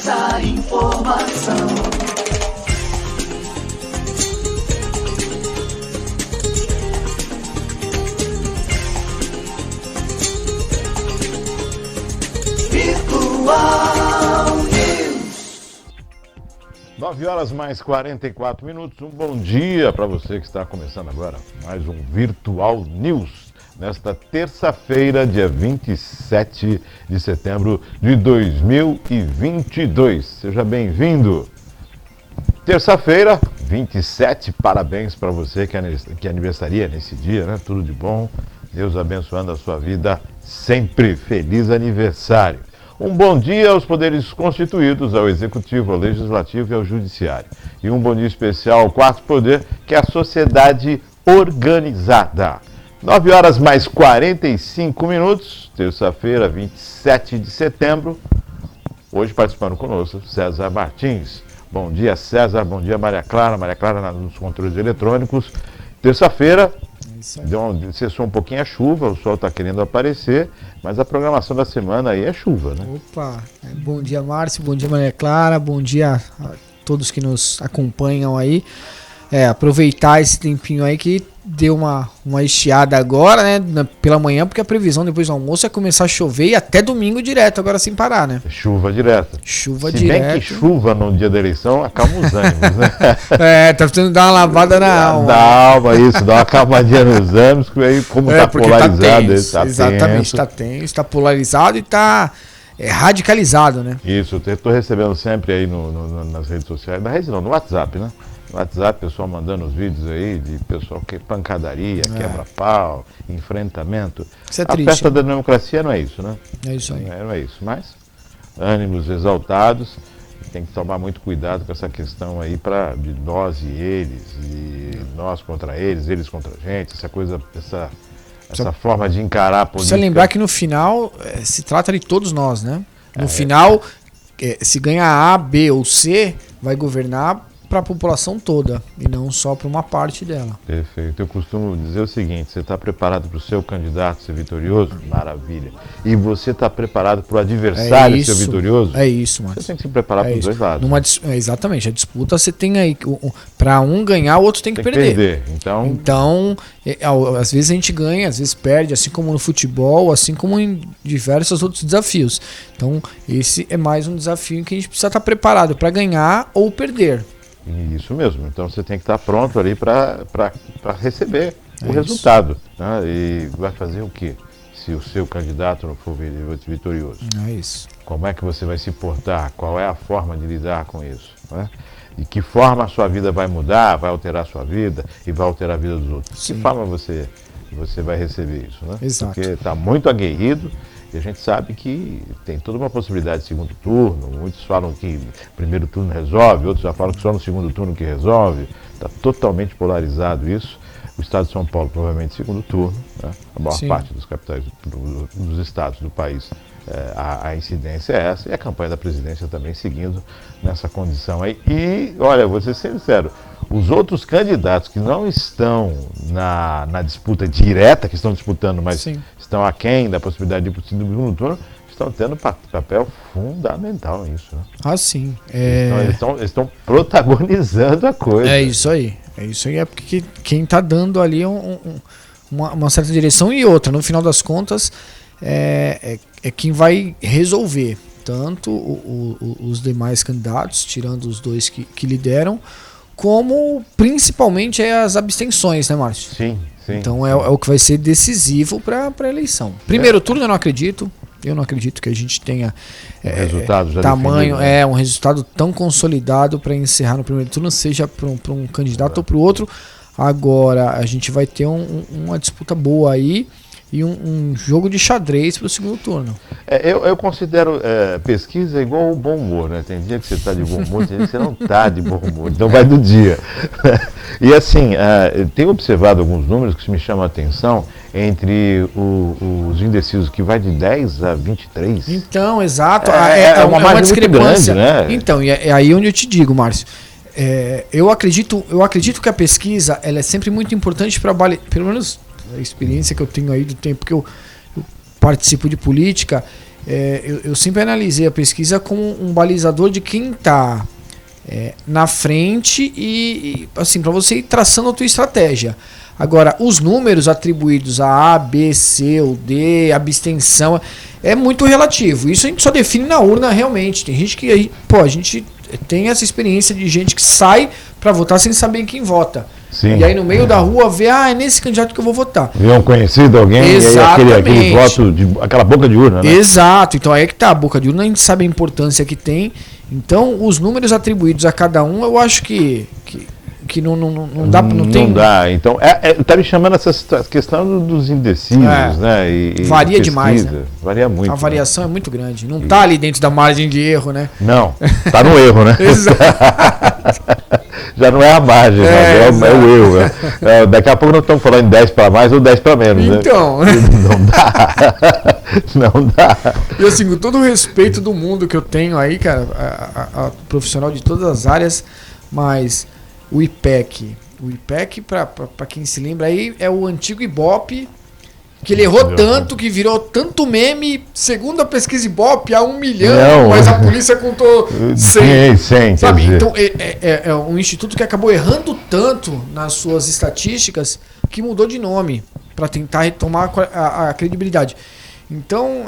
da informação. Virtual News. 9 horas mais 44 minutos. Um bom dia para você que está começando agora mais um Virtual News. Nesta terça-feira, dia 27 de setembro de 2022. Seja bem-vindo. Terça-feira, 27, parabéns para você que aniversaria nesse dia, né? Tudo de bom. Deus abençoando a sua vida sempre. Feliz aniversário. Um bom dia aos poderes constituídos, ao Executivo, ao Legislativo e ao Judiciário. E um bom dia especial ao quarto poder, que é a sociedade organizada. 9 horas mais 45 minutos, terça-feira, 27 de setembro. Hoje participando conosco, César Martins. Bom dia, César. Bom dia, Maria Clara. Maria Clara nos controles eletrônicos. Terça-feira, cessou um pouquinho a chuva, o sol está querendo aparecer, mas a programação da semana aí é chuva, né? Opa! Bom dia, Márcio. Bom dia, Maria Clara. Bom dia a todos que nos acompanham aí. Aproveitar esse tempinho aí que deu uma estiada agora, né, pela manhã, porque a previsão depois do almoço é começar a chover e até domingo direto, agora sem parar, né? Chuva direta. Chuva Se direta. bem que chuva no dia da eleição acalma os ânimos, né? Tá precisando dar uma lavada na alma. Da alma, isso, dá uma calmadinha nos ânimos, que aí como tá polarizado, tá tenso, tá exatamente, tenso. tá tenso, tá polarizado e tá radicalizado, né? Isso, eu tô recebendo sempre aí nas redes sociais, na rede não, no WhatsApp, né? No WhatsApp, pessoal mandando os vídeos aí de pessoal que pancadaria, quebra-pau, enfrentamento. Isso é a triste, festa né? da democracia não é isso, né? É isso aí. Não é isso, mas ânimos exaltados, tem que tomar muito cuidado com essa questão aí de nós e nós contra eles contra a gente, essa coisa, essa forma de encarar a política. Precisa lembrar que no final se trata de todos nós, né? No final, se ganha A, B ou C, vai governar para a população toda e não só para uma parte dela. Perfeito. Eu costumo dizer o seguinte: você está preparado para o seu candidato ser vitorioso? Maravilha. E você está preparado para o adversário ser vitorioso? É isso, Márcio. Você tem que se preparar para os dois lados. Exatamente. A disputa você tem aí, para um ganhar, o outro tem que perder. Então, às vezes a gente ganha, às vezes perde, assim como no futebol, assim como em diversos outros desafios. Então, esse é mais um desafio em que a gente precisa estar preparado para ganhar ou perder. Isso mesmo, então você tem que estar pronto ali para receber o resultado, né? E vai fazer o quê se o seu candidato não for vitorioso? É isso. Como é que você vai se portar? Qual é a forma de lidar com isso, né? De que forma a sua vida vai mudar, vai alterar a sua vida e vai alterar a vida dos outros? De que forma você vai receber isso, né? Exato. Porque está muito aguerrido. E a gente sabe que tem toda uma possibilidade de segundo turno. Muitos falam que primeiro turno resolve, outros já falam que só no segundo turno que resolve. Está totalmente polarizado isso. O estado de São Paulo, provavelmente, segundo turno, né? A maior parte dos capitais dos estados do país, a incidência é essa. E a campanha da presidência também seguindo nessa condição aí. E, olha, vou ser sincero, os outros candidatos que não estão na disputa direta, que estão disputando, mas estão aquém da possibilidade de ir para o segundo turno, estão tendo papel fundamental nisso, né? Ah, sim. Eles estão protagonizando a coisa. É isso aí. É porque quem está dando ali uma certa direção e outra. No final das contas, é quem vai resolver. Tanto os demais candidatos, tirando os dois que lideram, como principalmente as abstenções, né, Márcio? Sim. Então é o que vai ser decisivo para a eleição. Primeiro turno eu não acredito. Eu não acredito que a gente tenha resultado já tamanho, definido, né? um resultado tão consolidado para encerrar no primeiro turno, seja para um candidato ou para o outro. Agora a gente vai ter uma disputa boa aí e um jogo de xadrez para o segundo turno. Eu considero pesquisa igual o bom humor, né? Tem dia que você está de bom humor, tem dia que você não está de bom humor, então vai do dia. E assim, eu tenho observado alguns números que me chamam a atenção entre os indecisos, que vai de 10 a 23. Então, exato. É uma discrepância, grande, né? Então, e é aí onde eu te digo, Márcio. Eu acredito que a pesquisa ela é sempre muito importante para, pelo menos a experiência que eu tenho aí do tempo que eu participo de política, eu sempre analisei a pesquisa como um balizador de quem está na frente e assim, para você ir traçando a tua estratégia. Agora, os números atribuídos a A, B, C ou D, abstenção, é muito relativo. Isso a gente só define na urna realmente. Tem gente que, a gente tem essa experiência de gente que sai para votar sem saber em quem vota. Sim. E aí no meio da rua vê, é nesse candidato que eu vou votar. Vê um conhecido, alguém, Exatamente. e aí aquele voto, aquela boca de urna, né? Exato, então aí é que tá, a boca de urna a gente sabe a importância que tem. Então os números atribuídos a cada um, eu acho que não dá, não tem... Não dá, então, tá me chamando essa questão dos indecisos, né? E varia demais, né? Varia muito. A variação é muito grande, não tá ali dentro da margem de erro, né? Não, tá no erro, né? Exato. Já não é a margem, é o erro. Né? Daqui a pouco nós estamos falando em 10 para mais ou 10 para menos, então, né? Não dá. Não dá. E assim, com todo o respeito do mundo que eu tenho aí, cara, a profissional de todas as áreas, mas o IPEC, para quem se lembra aí, é o antigo Ibope, que ele errou tanto, que virou tanto meme, segundo a pesquisa Ibope, a 1 milhão, mas a polícia contou 100. 100, sabe? Então é um instituto que acabou errando tanto nas suas estatísticas que mudou de nome para tentar retomar a credibilidade. Então,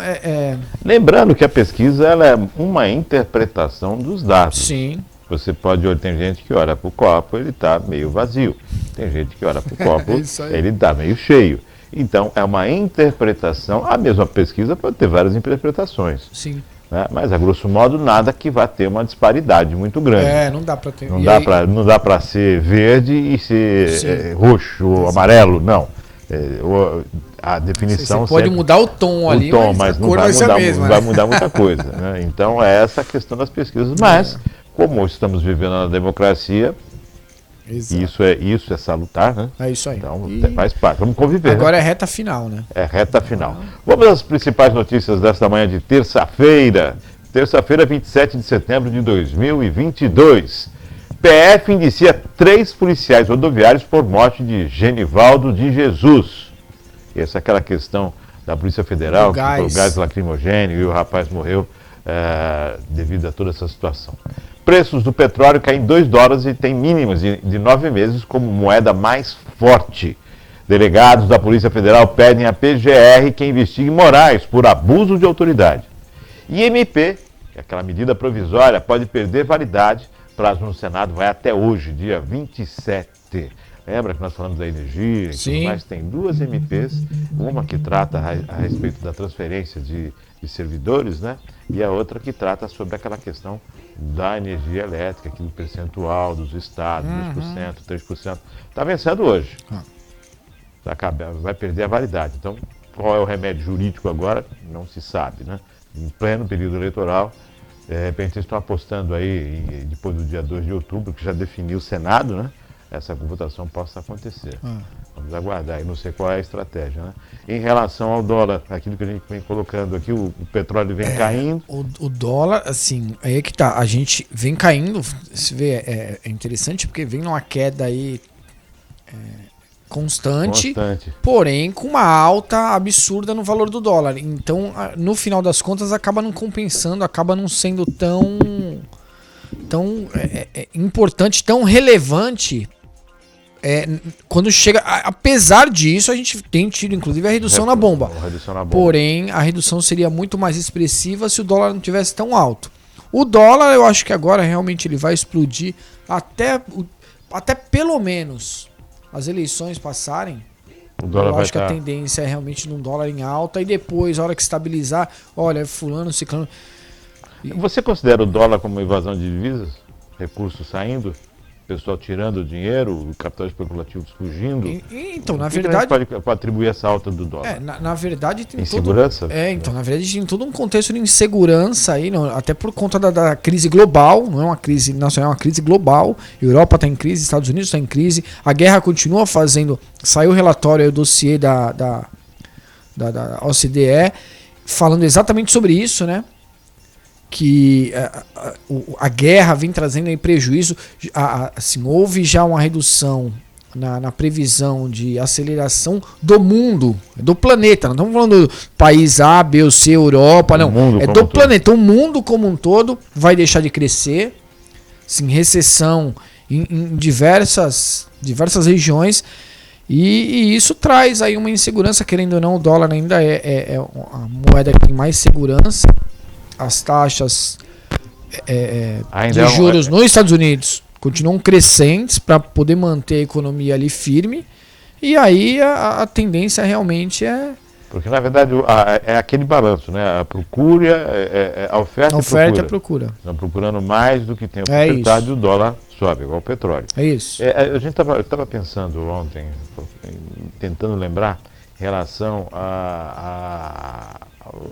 lembrando que a pesquisa ela é uma interpretação dos dados. Sim. Você pode olhar, tem gente que olha para o copo, ele está meio vazio. Tem gente que olha para o copo, ele está meio cheio. Então, é uma interpretação. A mesma pesquisa pode ter várias interpretações. Sim. Né? Mas, a grosso modo, nada que vá ter uma disparidade muito grande. Não dá para ter. Não dá para ser verde e ser roxo ou amarelo, não. A definição... Você pode mudar o tom ali, mas não vai mudar muita coisa. Né? Então, é essa a questão das pesquisas. Mas, como estamos vivendo na democracia... Isso é salutar, né? É isso aí. Então, faz parte. Vamos conviver. Agora né? é reta final, né? É reta final. Vamos às principais notícias desta manhã de terça-feira. Terça-feira, 27 de setembro de 2022. PF indicia 3 policiais rodoviários por morte de Genivaldo de Jesus. Essa é aquela questão da Polícia Federal, que foi o gás lacrimogêneo e o rapaz morreu devido a toda essa situação. Preços do petróleo caem $2 e tem mínimas de 9 meses como moeda mais forte. Delegados da Polícia Federal pedem à PGR que investigue Moraes por abuso de autoridade. E MP, que é aquela medida provisória, pode perder validade. Prazo no Senado vai até hoje, dia 27. Lembra que nós falamos da energia? Sim. Mas tem 2 MPs, uma que trata a respeito da transferência de servidores, né? E a outra que trata sobre aquela questão da energia elétrica, aquele percentual dos estados, 2%, 3%. Está vencendo hoje. Vai perder a validade. Então, qual é o remédio jurídico agora? Não se sabe, né? Em pleno período eleitoral, de repente eles estão apostando aí, depois do dia 2 de outubro, que já definiu o Senado, né? Essa votação possa acontecer. Vamos aguardar, e não sei qual é a estratégia, né? Em relação ao dólar, aquilo que a gente vem colocando aqui, o petróleo vem caindo. O dólar, assim, aí é que tá, a gente vem caindo, se vê, é interessante porque vem numa queda aí constante, porém com uma alta absurda no valor do dólar. Então, no final das contas, acaba não compensando, acaba não sendo tão importante, tão relevante. Quando chega, apesar disso, a gente tem tido inclusive a redução na bomba. Porém, a redução seria muito mais expressiva se o dólar não tivesse tão alto. O dólar, eu acho que agora realmente ele vai explodir até pelo menos as eleições passarem. Eu acho que a tendência é realmente num dólar em alta e depois, a hora que estabilizar, olha, fulano, ciclano. Você considera o dólar como invasão de divisas? Recursos saindo? Pessoal tirando o dinheiro, capitais especulativos fugindo. Então, na verdade... pode atribuir essa alta do dólar? Na verdade tem insegurança? Então, na verdade tem todo um contexto de insegurança aí, até por conta da crise global, não é uma crise nacional, é uma crise global. Europa está em crise, Estados Unidos está em crise, a guerra continua fazendo... Saiu o relatório, o dossiê da OCDE, falando exatamente sobre isso, né? Que a guerra vem trazendo aí prejuízo, assim, houve já uma redução na previsão de aceleração do mundo, do planeta. Não estamos falando do país A, B ou C, Europa, não. É do planeta. O mundo como um todo vai deixar de crescer. Sim, recessão em diversas regiões. E isso traz aí uma insegurança, querendo ou não, o dólar ainda é a moeda que tem mais segurança. As taxas de juros nos Estados Unidos continuam crescentes para poder manter a economia ali firme. E aí a tendência realmente é... Porque, na verdade, é aquele balanço, né? A procura, a oferta e a procura. Estão procurando mais do que tem ofertado e o dólar sobe, igual o petróleo. É isso. A gente estava pensando ontem, tentando lembrar, em relação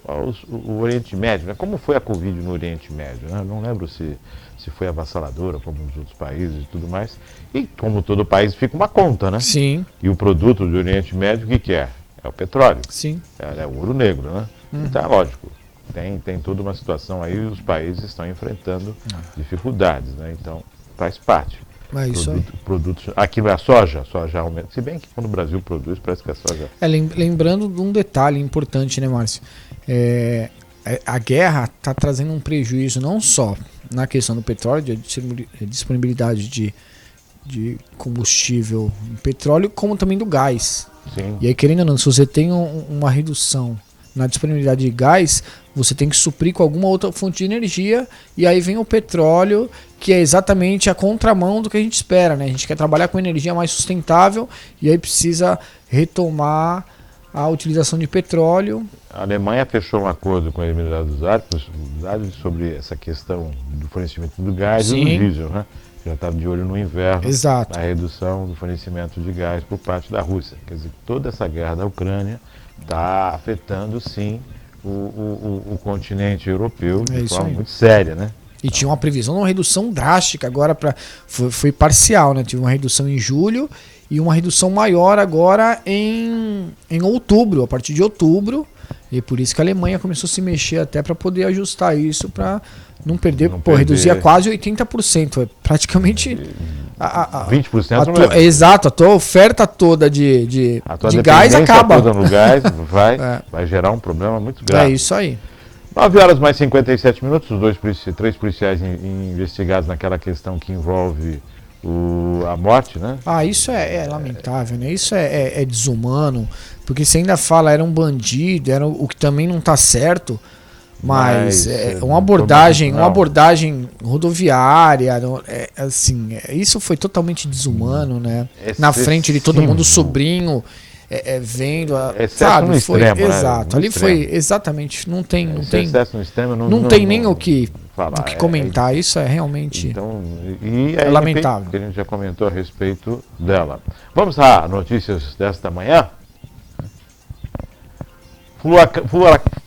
ao Oriente Médio, né? Como foi a Covid no Oriente Médio, né? Não lembro se foi avassaladora, como nos outros países e tudo mais. E como todo país, fica uma conta, né? Sim. E o produto do Oriente Médio, o que é? É o petróleo. Sim. É o ouro negro, né? Então é lógico. Tem toda uma situação aí, os países estão enfrentando dificuldades, né? Então faz parte. É isso aí. Produtos, aqui não é a soja aumenta. Se bem que quando o Brasil produz, parece que a soja... Lembrando de um detalhe importante, né, Márcio? A guerra está trazendo um prejuízo não só na questão do petróleo, de disponibilidade de combustível em petróleo, como também do gás. Sim. E aí, querendo ou não, se você tem uma redução na disponibilidade de gás, você tem que suprir com alguma outra fonte de energia, e aí vem o petróleo, que é exatamente a contramão do que a gente espera, né? A gente quer trabalhar com energia mais sustentável, e aí precisa retomar a utilização de petróleo. A Alemanha fechou um acordo com a Emirados Árabes sobre essa questão do fornecimento do gás e do diesel, né? Já estava de olho no inverno, Exato. na redução do fornecimento de gás por parte da Rússia. Quer dizer, toda essa guerra da Ucrânia está afetando, sim, o continente europeu de forma muito séria, né? E tinha uma previsão de uma redução drástica agora, foi parcial, né? Tive uma redução em julho e uma redução maior agora em outubro, a partir de outubro. E por isso que a Alemanha começou a se mexer até para poder ajustar isso, para não perder, reduzia quase 80%, praticamente 20%. Exato, a tua oferta toda de gás acaba. Toda no gás vai gerar um problema muito grave. É isso aí. 9 horas mais 57 minutos, os três policiais investigados naquela questão que envolve a morte, né? Isso é lamentável, né? Isso é desumano, porque você ainda fala era um bandido, era o que também não está certo, mas uma abordagem rodoviária, isso foi totalmente desumano, né? Na frente de todo mundo, o sobrinho vendo, sabe? No foi extremo, exato. Né? Ali foi exatamente, não tem excesso no extremo, não tem nem o que comentar. Isso é realmente lamentável. A gente já comentou a respeito dela. Vamos a notícias desta manhã.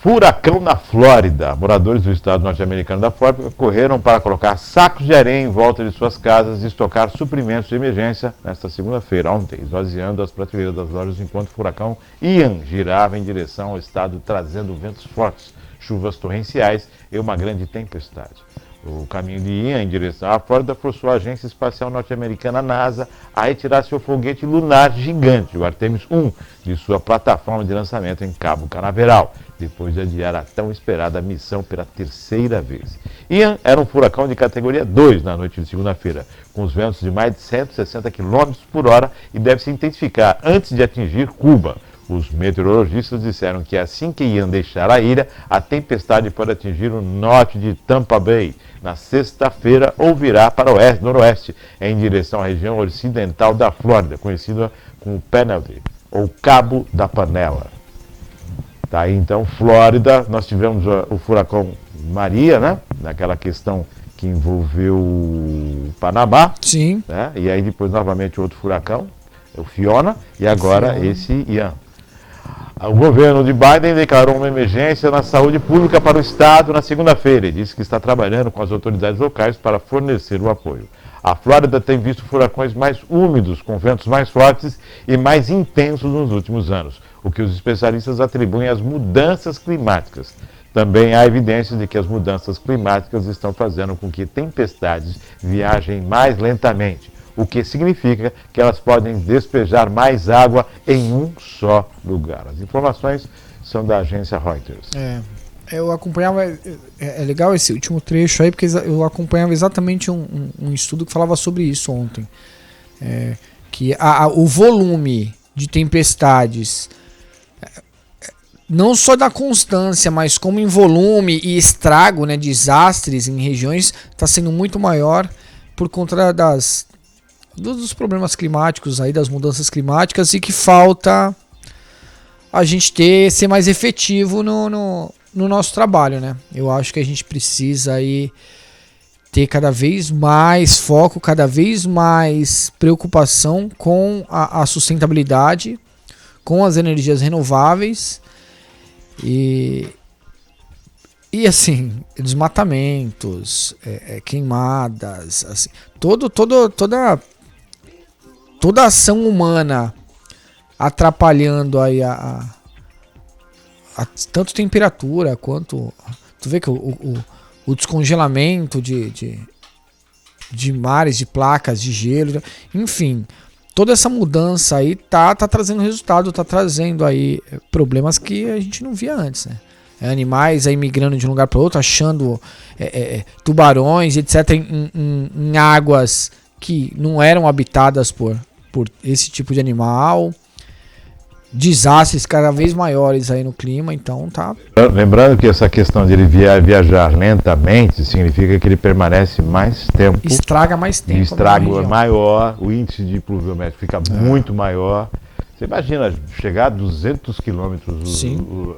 Furacão na Flórida. Moradores do estado norte-americano da Flórida correram para colocar sacos de areia em volta de suas casas e estocar suprimentos de emergência nesta segunda-feira, ontem, esvaziando as prateleiras das lojas enquanto o furacão Ian girava em direção ao estado, trazendo ventos fortes, chuvas torrenciais e uma grande tempestade. O caminho de Ian em direção à Flórida forçou a agência espacial norte-americana NASA a retirar seu foguete lunar gigante, o Artemis 1, de sua plataforma de lançamento em Cabo Canaveral, depois de adiar a tão esperada missão pela terceira vez. Ian era um furacão de categoria 2 na noite de segunda-feira, com os ventos de mais de 160 km por hora e deve se intensificar antes de atingir Cuba. Os meteorologistas disseram que assim que Ian deixar a ilha, a tempestade pode atingir o norte de Tampa Bay na sexta-feira ou virá para o noroeste, em direção à região ocidental da Flórida, conhecida como Panhandle, ou Cabo da Panela. Tá aí então, Flórida, nós tivemos o furacão Maria, né? Naquela questão que envolveu o Panamá. Sim. Né? E aí depois novamente outro furacão, o Fiona, e agora esse Ian. O governo de Biden declarou uma emergência na saúde pública para o estado na segunda-feira e disse que está trabalhando com as autoridades locais para fornecer o apoio. A Flórida tem visto furacões mais úmidos, com ventos mais fortes e mais intensos nos últimos anos, o que os especialistas atribuem às mudanças climáticas. Também há evidências de que as mudanças climáticas estão fazendo com que tempestades viajem mais lentamente. o que significa que elas podem despejar mais água em um só lugar. As informações são da agência Reuters. Eu acompanhava, é legal esse último trecho aí, porque eu acompanhava exatamente um estudo que falava sobre isso ontem. Que o volume de tempestades, não só da constância, mas como em volume e estrago, né, desastres em regiões, está sendo muito maior por conta dos problemas climáticos, aí, das mudanças climáticas, e que falta a gente ser mais efetivo no nosso trabalho, né? Eu acho que a gente precisa aí ter cada vez mais foco, cada vez mais preocupação com a sustentabilidade, com as energias renováveis e assim, desmatamentos, queimadas, assim, toda ação humana atrapalhando aí tanto temperatura quanto... Tu vê que o descongelamento de mares, de placas, de gelo, enfim, toda essa mudança aí tá trazendo resultado, tá trazendo aí problemas que a gente não via antes, né? Animais aí migrando de um lugar para outro, achando tubarões, etc., em águas que não eram habitadas por esse tipo de animal. Desastres cada vez maiores aí no clima, então tá. Lembrando que essa questão de ele viajar lentamente significa que ele permanece mais tempo. Estraga mais tempo. O estrago é maior, o índice de pluviométrio fica muito maior. Você imagina chegar a 200 km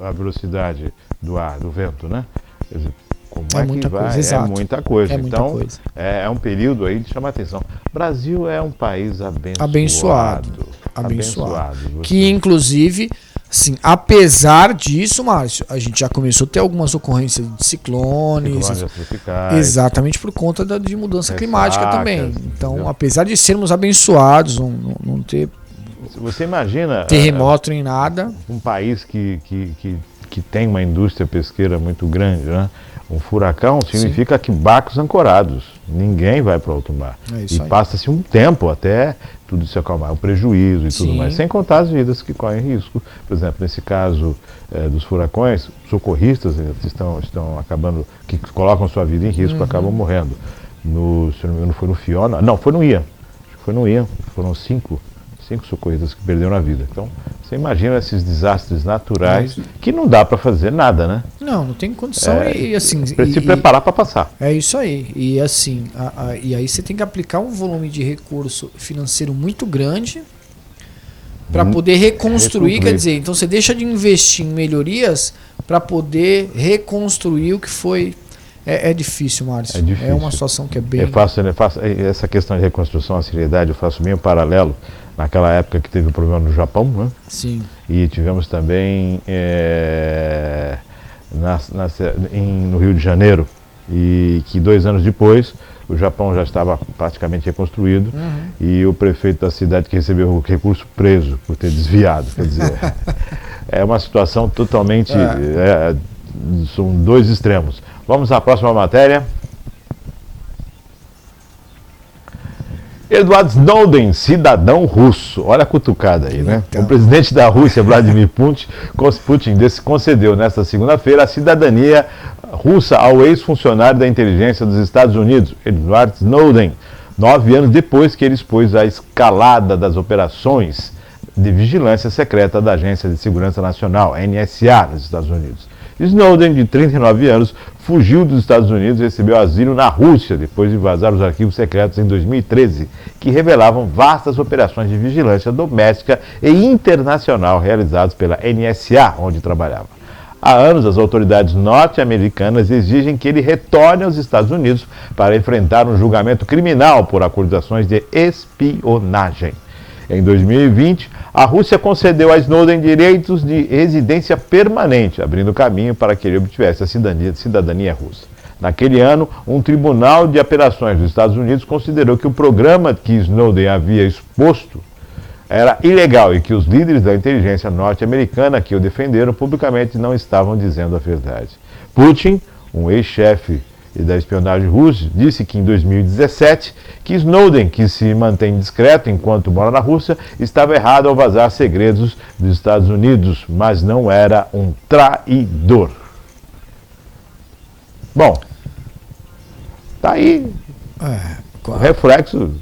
a velocidade do ar, do vento, né? Quer dizer, como é muita que vai? Coisa, exato. É muita coisa. Então, coisa. É um período aí de chamar atenção. O Brasil é um país abençoado. Que, inclusive, assim, apesar disso, Márcio, a gente já começou a ter algumas ocorrências de ciclones exatamente por conta de mudança climática também. Então, entendeu? Apesar de sermos abençoados, não ter você imagina terremoto nem nada. Um país que tem uma indústria pesqueira muito grande, né? Um furacão significa que barcos ancorados, ninguém vai para alto mar. E passa-se um tempo até tudo se acalmar, o prejuízo e tudo mais, sem contar as vidas que correm risco. Por exemplo, nesse caso dos furacões, socorristas estão acabando, que colocam sua vida em risco, acabam morrendo. Se não me engano, foi no Fiona, não, foi no Ian. Acho que foi no Ian, foram cinco socorristas que perderam a vida. Então, você imagina esses desastres naturais que não dá para fazer nada, né? Não tem condição e assim... Se preparar para passar. É isso aí. E assim, e aí você tem que aplicar um volume de recurso financeiro muito grande para poder reconstruir, quer dizer, então você deixa de investir em melhorias para poder reconstruir o que foi... É difícil, Márcio. É uma situação que é bem... Eu faço essa questão de reconstrução, a seriedade, eu faço meio paralelo naquela época que teve o problema no Japão, né? Sim. E tivemos também no Rio de Janeiro, e que 2 anos depois o Japão já estava praticamente reconstruído e o prefeito da cidade que recebeu o recurso preso por ter desviado. Quer dizer, é uma situação totalmente... são dois extremos. Vamos à próxima matéria. Edward Snowden, cidadão russo. Olha a cutucada aí, né? Então. O presidente da Rússia, Vladimir Putin, concedeu nesta segunda-feira a cidadania russa ao ex-funcionário da inteligência dos Estados Unidos, Edward Snowden, 9 anos depois que ele expôs a escalada das operações de vigilância secreta da Agência de Segurança Nacional, NSA, nos Estados Unidos. Snowden, de 39 anos, fugiu dos Estados Unidos e recebeu asilo na Rússia depois de vazar os arquivos secretos em 2013, que revelavam vastas operações de vigilância doméstica e internacional realizadas pela NSA, onde trabalhava. Há anos, as autoridades norte-americanas exigem que ele retorne aos Estados Unidos para enfrentar um julgamento criminal por acusações de espionagem. Em 2020, a Rússia concedeu a Snowden direitos de residência permanente, abrindo caminho para que ele obtivesse a cidadania russa. Naquele ano, um tribunal de apelações dos Estados Unidos considerou que o programa que Snowden havia exposto era ilegal e que os líderes da inteligência norte-americana que o defenderam publicamente não estavam dizendo a verdade. Putin, um ex-chefe e da espionagem russa, disse que em 2017 que Snowden, que se mantém discreto enquanto mora na Rússia, estava errado ao vazar segredos dos Estados Unidos, mas não era um traidor. Bom, tá aí o reflexo,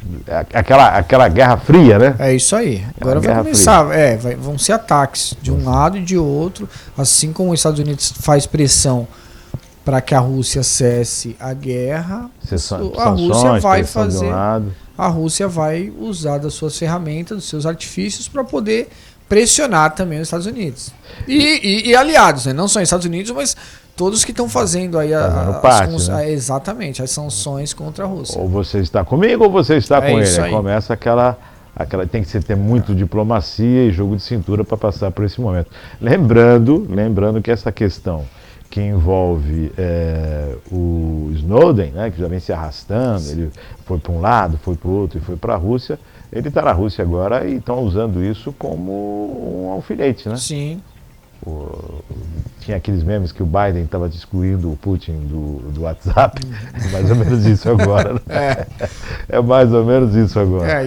aquela Guerra Fria, né? É isso aí. Agora vai começar. Vão ser ataques de um lado e de outro, assim como os Estados Unidos faz pressão para que a Rússia cesse a guerra, a Rússia vai fazer. A Rússia vai usar das suas ferramentas, dos seus artifícios para poder pressionar também os Estados Unidos. E aliados, né? Não só os Estados Unidos, mas todos que estão fazendo aí exatamente, as sanções contra a Rússia. Ou você está comigo ou você está com ele. Aí. Começa aquela tem que ter muito diplomacia e jogo de cintura para passar por esse momento. Lembrando que essa questão que envolve o Snowden, né, que já vem se arrastando, ele foi para um lado, foi para o outro e foi para a Rússia, ele está na Rússia agora e estão usando isso como um alfinete, né? Sim. Tinha aqueles memes que o Biden estava excluindo o Putin do WhatsApp, mais ou menos isso agora, né? É mais ou menos isso agora.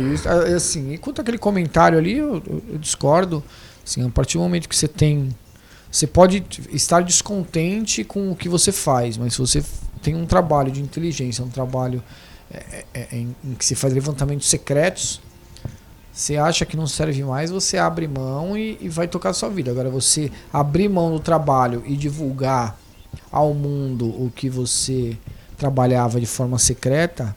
Assim, enquanto aquele comentário ali, eu discordo, assim, a partir do momento que você pode estar descontente com o que você faz, mas se você tem um trabalho de inteligência, um trabalho em que se faz levantamentos secretos, você acha que não serve mais, você abre mão e vai tocar a sua vida. Agora, você abrir mão do trabalho e divulgar ao mundo o que você trabalhava de forma secreta,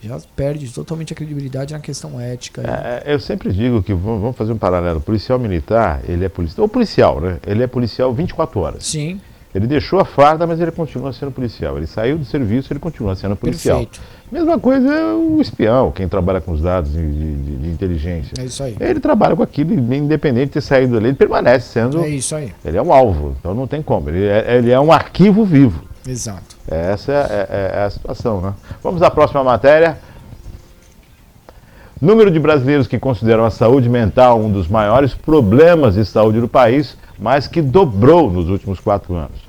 já perde totalmente a credibilidade na questão ética. Eu sempre digo que, vamos fazer um paralelo, o policial militar, ele é policial, ou policial, né? Ele é policial 24 horas. Sim. Ele deixou a farda, mas ele continua sendo policial. Ele saiu do serviço, ele continua sendo policial. Perfeito. Mesma coisa é o espião, quem trabalha com os dados de inteligência. É isso aí. Ele trabalha com aquilo, independente de ter saído dali, ele permanece sendo... É isso aí. Ele é um alvo, então não tem como. Ele é um arquivo vivo. Exato. Essa é a situação, né? Vamos à próxima matéria. Número de brasileiros que consideram a saúde mental um dos maiores problemas de saúde do país, mas que dobrou nos últimos 4 anos.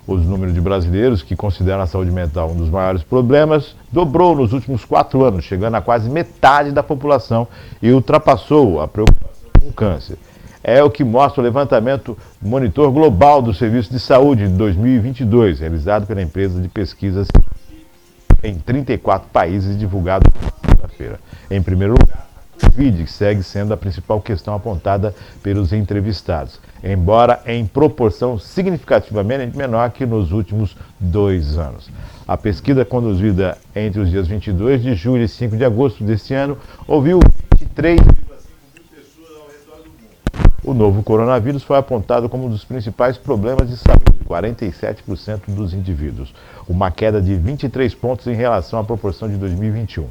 O número de brasileiros que consideram a saúde mental um dos maiores problemas dobrou nos últimos 4 anos, chegando a quase metade da população e ultrapassou a preocupação com o câncer. É o que mostra o levantamento Monitor Global do Serviço de Saúde de 2022, realizado pela empresa de pesquisas em 34 países, divulgado na segunda-feira. Em primeiro lugar, o Covid, que segue sendo a principal questão apontada pelos entrevistados, embora em proporção significativamente menor que nos últimos 2 anos. A pesquisa conduzida entre os dias 22 de julho e 5 de agosto deste ano ouviu 23,5 mil pessoas ao redor do mundo. O novo coronavírus foi apontado como um dos principais problemas de saúde, 47% dos indivíduos, uma queda de 23 pontos em relação à proporção de 2021,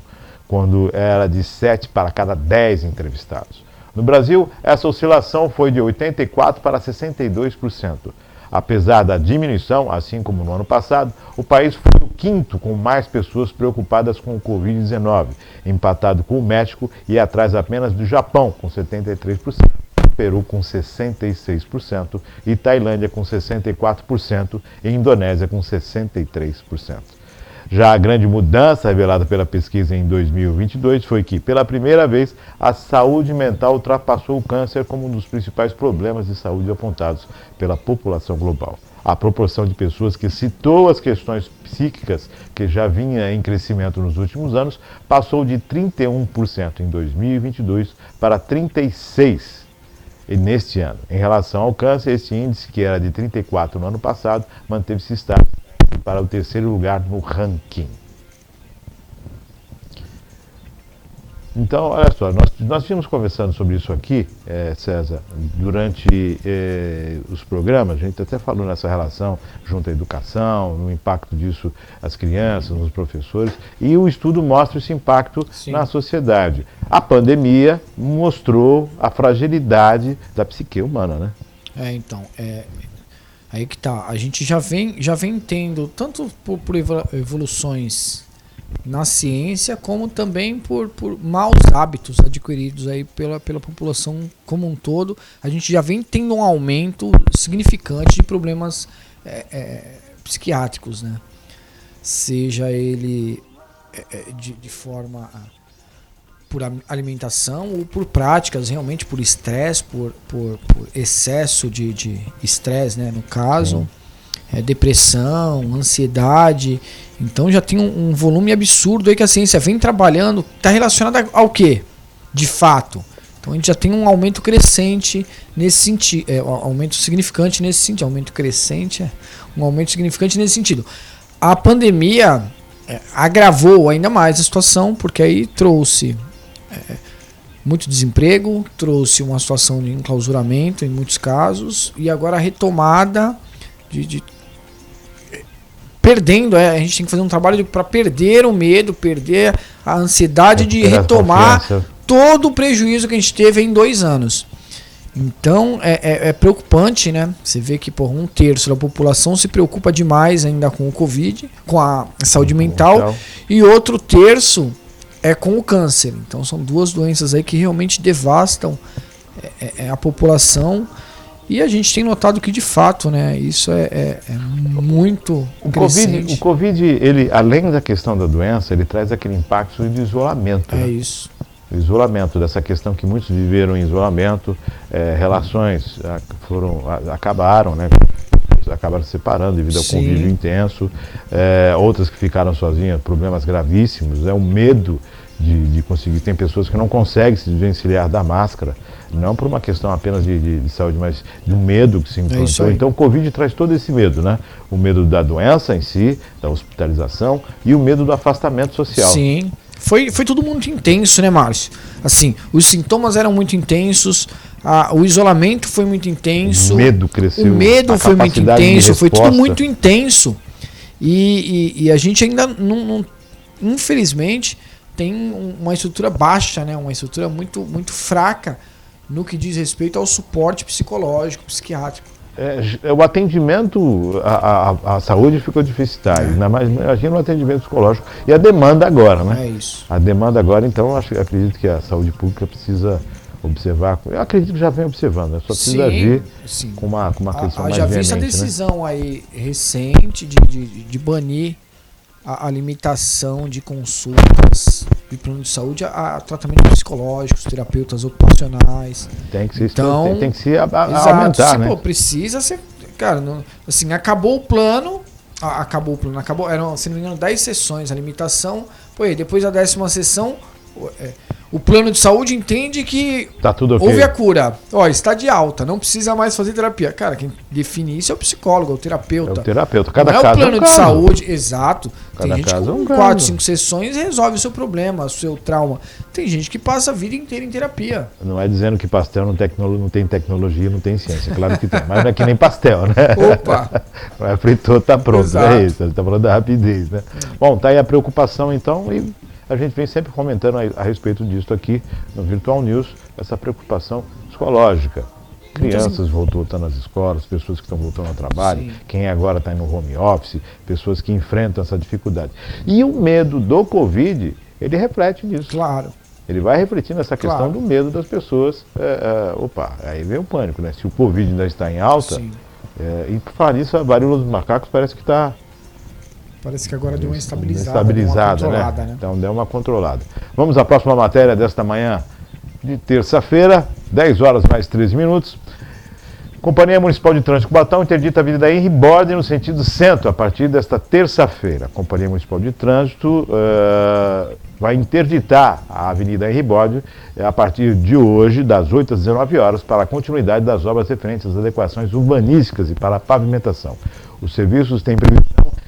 quando era de 7 para cada 10 entrevistados. No Brasil, essa oscilação foi de 84% para 62%. Apesar da diminuição, assim como no ano passado, o país foi o 5º com mais pessoas preocupadas com o Covid-19, empatado com o México e atrás apenas do Japão, com 73%, Peru com 66% e Tailândia com 64% e Indonésia com 63%. Já a grande mudança revelada pela pesquisa em 2022 foi que, pela primeira vez, a saúde mental ultrapassou o câncer como um dos principais problemas de saúde apontados pela população global. A proporção de pessoas que citou as questões psíquicas, que já vinha em crescimento nos últimos anos, passou de 31% em 2022 para 36% neste ano. Em relação ao câncer, esse índice, que era de 34% no ano passado, manteve-se estável para o 3º lugar no ranking. Então, olha só, nós tínhamos conversando sobre isso aqui, César, durante os programas. A gente até falou nessa relação junto à educação, no impacto disso às crianças, nos professores, e o estudo mostra esse impacto na sociedade. A pandemia mostrou a fragilidade da psique humana, né? Então, aí que tá. A gente já vem tendo, tanto por evoluções na ciência, como também por maus hábitos adquiridos aí pela população como um todo. A gente já vem tendo um aumento significante de problemas psiquiátricos, né? seja ele de forma por alimentação ou por práticas, realmente por estresse, por excesso de estresse, né, no caso, depressão, ansiedade. Então já tem um volume absurdo aí que a ciência vem trabalhando, está relacionado ao quê? De fato. Então a gente já tem um aumento crescente nesse sentido, aumento significante nesse sentido, um aumento significante nesse sentido. A pandemia agravou ainda mais a situação, porque aí trouxe muito desemprego, trouxe uma situação de enclausuramento em muitos casos, e agora a retomada de perdendo, a gente tem que fazer um trabalho para perder o medo, perder a ansiedade de retomar todo o prejuízo que a gente teve em 2 anos. Então é preocupante, né? Você vê que 1/3 da população se preocupa demais ainda com o Covid, com a saúde mental, e outro terço é com o câncer. Então são 2 doenças aí que realmente devastam a população. E a gente tem notado que, de fato, né, isso é muito crescente. O Covid, ele, além da questão da doença, ele traz aquele impacto de isolamento. É isso. O isolamento, dessa questão que muitos viveram em isolamento, relações acabaram, né? Acabaram se separando devido ao convívio intenso, outras que ficaram sozinhas, problemas gravíssimos, o medo de conseguir. Tem pessoas que não conseguem se desvencilhar da máscara, não por uma questão apenas de saúde, mas do medo que se implantou. Então o Covid traz todo esse medo, né? O medo da doença em si, da hospitalização, e o medo do afastamento social. Sim. Foi tudo muito intenso, né, Márcio? Assim, os sintomas eram muito intensos, o isolamento foi muito intenso. O medo cresceu. O medo foi muito intenso, foi tudo muito intenso. E a gente ainda não infelizmente, tem uma estrutura baixa, né? Uma estrutura muito, muito fraca no que diz respeito ao suporte psicológico, psiquiátrico. O atendimento à saúde ficou deficitário, né? Mas imagina o atendimento psicológico e a demanda agora, né? É isso. A demanda agora, então, acredito que a saúde pública precisa observar, eu acredito que já vem observando, né? Só precisa agir com uma questão mais já vi essa decisão, né, aí recente de banir a limitação de consultas de plano de saúde a tratamentos psicológicos, terapeutas ocupacionais. Tem que se, então, tem que se aumentar, né? Precisa ser, cara, assim, acabou o plano, eram, se não me engano, 10 sessões a limitação, depois da 10ª sessão, o plano de saúde entende que tá tudo okay. Houve a cura. Está de alta, não precisa mais fazer terapia. Cara, quem define isso é o psicólogo, é o terapeuta. É o terapeuta. Cada não caso é o plano de saúde, exato. Cada tem gente que com 4, 5 sessões resolve o seu problema, o seu trauma. Tem gente que passa a vida inteira em terapia. Não é dizendo que pastel não tem tecnologia, não tem ciência. Claro que tem, mas não é que nem pastel, né? Opa! Não é fritou, tá pronto. Exato. É isso, ele tá falando da rapidez, né? Bom, tá aí a preocupação então, e a gente vem sempre comentando a respeito disso aqui no Virtual News, essa preocupação psicológica. Crianças voltando às escolas, pessoas que estão voltando ao trabalho, Sim. Quem agora está no home office, pessoas que enfrentam essa dificuldade. E o medo do Covid, ele reflete nisso. Claro. Ele vai refletir nessa questão do medo das pessoas. Aí vem o pânico, né? Se o Covid ainda está em alta, e por falar nisso, a varíola dos macacos parece que está... Parece que agora deu uma estabilizada, né? Então deu uma controlada. Vamos à próxima matéria desta manhã de terça-feira, 10 horas mais 13 minutos. Companhia Municipal de Trânsito Cubatão interdita a Avenida Henry Borden no sentido centro a partir desta terça-feira. A Companhia Municipal de Trânsito vai interditar a Avenida Henry Borden a partir de hoje, das 8 às 19 horas, para a continuidade das obras referentes às adequações urbanísticas e para a pavimentação. Os serviços têm previsão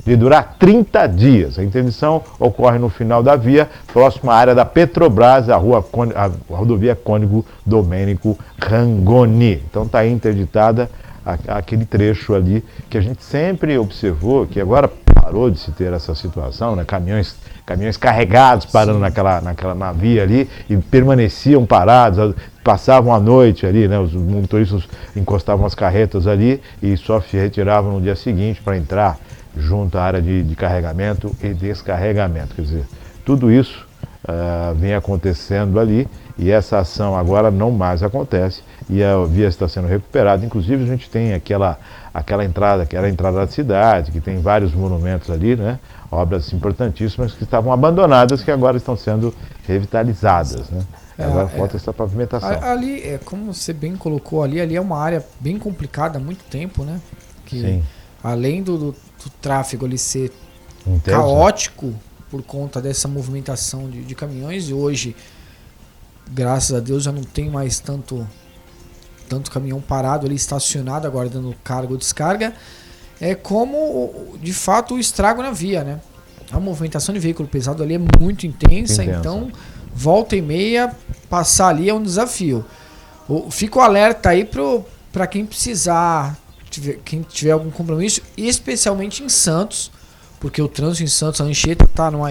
de durar 30 dias. A interdição ocorre no final da via, próximo à área da Petrobras, a rodovia Cônigo Domênico Rangoni. Então está aí interditada aquele trecho ali que a gente sempre observou, que agora parou de se ter essa situação, né? Caminhões carregados parando na via ali e permaneciam parados, passavam a noite ali, né? Os motoristas encostavam as carretas ali e só se retiravam no dia seguinte para entrar junto à área de carregamento e descarregamento. Quer dizer, tudo isso vem acontecendo ali e essa ação agora não mais acontece e a via está sendo recuperada. Inclusive a gente tem aquela entrada, que era a entrada da cidade, que tem vários monumentos ali, né? Obras importantíssimas que estavam abandonadas, que agora estão sendo revitalizadas, né? Agora falta essa pavimentação. Ali, como você bem colocou ali é uma área bem complicada há muito tempo, né? Que Sim. além do tráfego ali ser Intenso, caótico por conta dessa movimentação de caminhões, e hoje, graças a Deus, já não tem mais tanto caminhão parado ali, estacionado, aguardando carga ou descarga, como, de fato, o estrago na via, né? A movimentação de veículo pesado ali é muito intensa. Então, volta e meia, passar ali é um desafio. Fico alerta aí para quem precisar, quem tiver algum compromisso, especialmente em Santos, porque o trânsito em Santos, a Anchieta, está numa